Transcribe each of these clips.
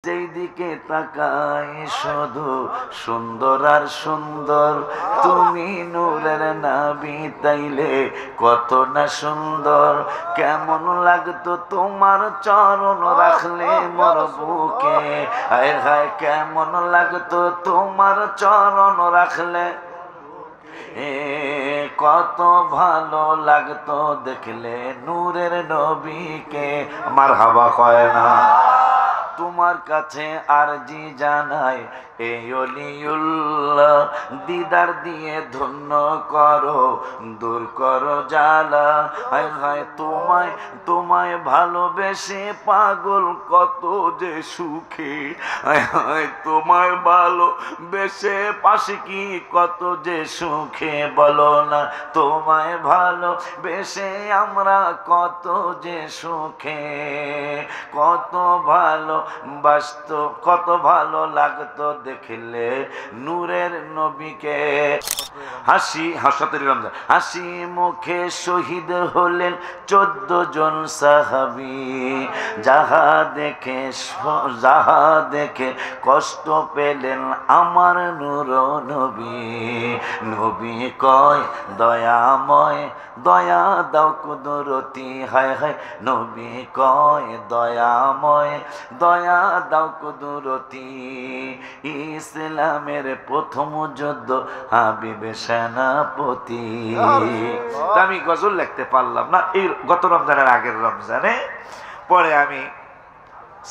যেই দিকে তাকাই শুধু সুন্দর আর সুন্দর, তুমি নূরের নবী তাইলে কত না সুন্দর। কেমন লাগতো তোমার চরণ রাখলে মোর বুকে, হায় হায় কেমন লাগতো তোমার চরণ রাখলে, কত ভালো লাগতো দেখলে নূরের নবীকে। আমার হাওয়া হয় না তোমার কাছে আরজি জানাই, এই অলিউল্লাহ দিদার দিয়ে ধন্য করো, দূর করো জ্বালা। হায় হায় তোমায় তোমায় ভালোবেসে পাগল কত যে সুখে, হায় হায় তোমায় ভালোবেসে পাশে কি কত যে সুখে। বলো না তোমায় ভালোবেসে আমরা কত যে সুখে, কত ভালো বাসতো, কত ভালো লাগতো দেখলে নূরের নবীকে। হাসি মুখে শহীদ হলেন 14 জন সাহাবী, যাহা দেখে কষ্ট পেলেন আমার নূর নবী। নবী কয় দয়াময় দয়া দাও কুদরতি, হায় হায় নবী কয় দয়াময় দয়া দাও কুদরতি। ইসলামের প্রথম যুদ্ধ হাবিবে সেনাপতি। আমি গজল লিখতে পারলাম না এই গত রমজানের আগের রমজানে, পরে আমি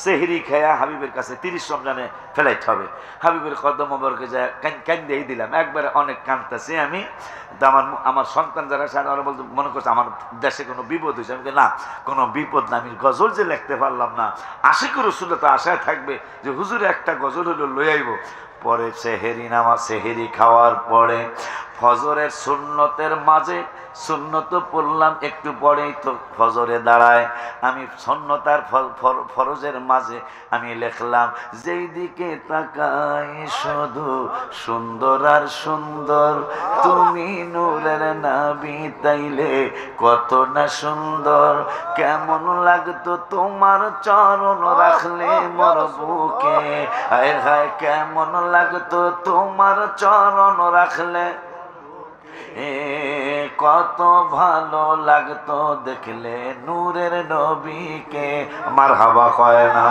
সেহরি খেয়া হাবিবের কাছে 30 রমজানে ফ্লাইট হবে, হাবিবের কদম মোবারকে যায় কান্দেই দিলাম একবারে, অনেক কাঁদতেছি আমি। আমার সন্তান যারা সারা বলতে মনে করছে আমার দেশে কোনো বিপদ হয়েছে। আমি না, কোনো বিপদ না, আমি গজল যে লিখতে পারলাম না, আশিক রাসূল তো আশায় থাকবে যে হুজুরে একটা গজল হলো লই আইব। পরে সেহেরি খাওয়ার পরে ফজরের সুন্নতের মাঝে সুন্নত পড়লাম, একটু পরেই তো ফজরে দাঁড়ায়। আমি সুন্নতার ফরজের মাঝে আমি লিখলাম, যেই দিকে তাকাই শুধু সুন্দর আর সুন্দর, তুমি নূরের নবী তাইলে কত না সুন্দর। কেমন লাগতো তোমার চরণ রাখলে মোর বুকে, হায় হায় কেমন লাগতো তোমার চরণ রাখলে, কত ভালো লাগতো দেখলে নূরের নবীকে। আমার হাওয়া হয় না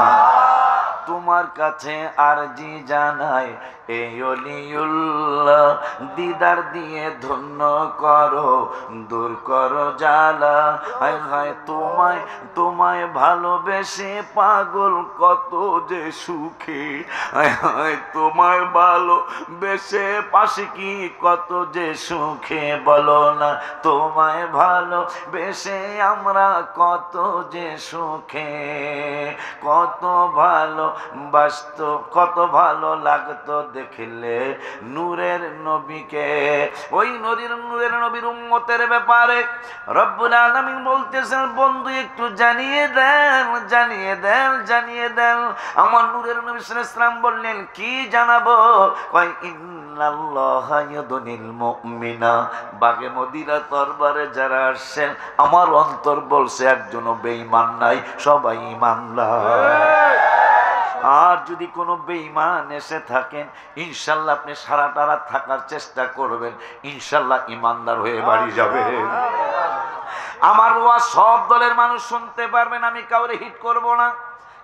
তোমার কাছে আরজি জানাই, এই অলিউল্লাহ দিদার দিয়ে ধন্য করো, দূর করো জ্বালা। হায় হায় তোমায় ভালোবেসে পাগল কত যে সুখে, হায় হায় তোমায় ভালোবেসে পাশে কি কত যে সুখে। বলো না তোমায় ভালোবেসে আমরা কত যে সুখে, কত ভালো বাসতো, কত ভালো লাগতো দেখলে নূরের নবীকে। ওই নূরের নবীর উম্মতের ব্যাপারে রব্বুল আলামিন বলতেছেন, বন্ধু একটু জানিয়ে দেন। আমার নূরের নবী সাল্লাল্লাহু আলাইহি ওয়াসাল্লাম বললেন, কি জানাবো? কয় ইন্নাল্লাহা ইয়াদুনিল মুমিনা, বাগে মদিনা দরবারে যারা আসছেন আমার অন্তর বলছে একজনও বেঈমান নাই, সবাই ঈমানদার। আর যদি কোনো বেঈমান এসে থাকেন ইনশাআল্লাহ আপনি সারাটা রাত থাকার চেষ্টা করবেন, ইনশাআল্লাহ ঈমানদার হয়ে বাড়ি যাবেন। আমার ওয়াজ সব দলের মানুষ শুনতে পারবেন, আমি কাউরে হিট করব না,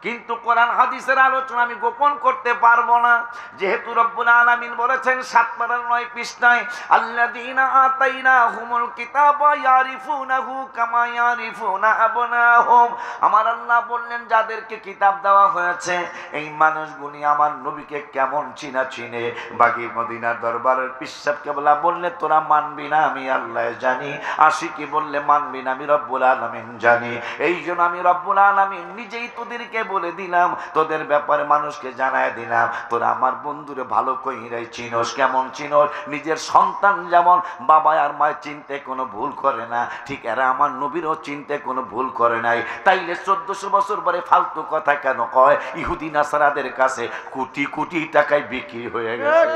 কিন্তু কোরআন হাদিসের আলোচনা আমি গোপন করতে পারবো না। যেহেতু রব্বুল আলামিন বলেছেন 7 পারার 9 পৃষ্ঠায়, আল্লাযীনা আতাইনাহুমুল কিতাবা ইয়ারিফুনাহু কামা ইয়ারিফুনা আবনাহুম। আমার আল্লাহ বললেন যাদেরকে কিতাব দেওয়া হয়েছে এই মানুষগুলি আমার নবীকে কেমন চিনে। বাকি মদিনার দরবারের পিসাব কেবলা বললে তোরা মানবি না, আমি আল্লাহ জানি। আশিকি বললে মানবি না, আমি রব্বুল আলামিন জানি। এই জন্য আমি রব্বুল আলামিন নিজেই তোদেরকে বলে দিলাম, তোদের ব্যাপারে মানুষকে জানায় দিলাম, তোরা আমার বন্ধুরে ভালো কইরাই চিনোস। কেমন চিনোস? নিজের সন্তান যেমন বাবা আর মায়ের চিনতে কোনো ভুল করে না, ঠিক এরা আমার নবীরও চিনতে কোনো ভুল করে নাই। তাইলে 1400 বছর পরে ফালতু কথা কেন কয়? ইহুদি নাসারাদের কাছে কোটি কোটি টাকায় বিক্রি হয়ে গেছে।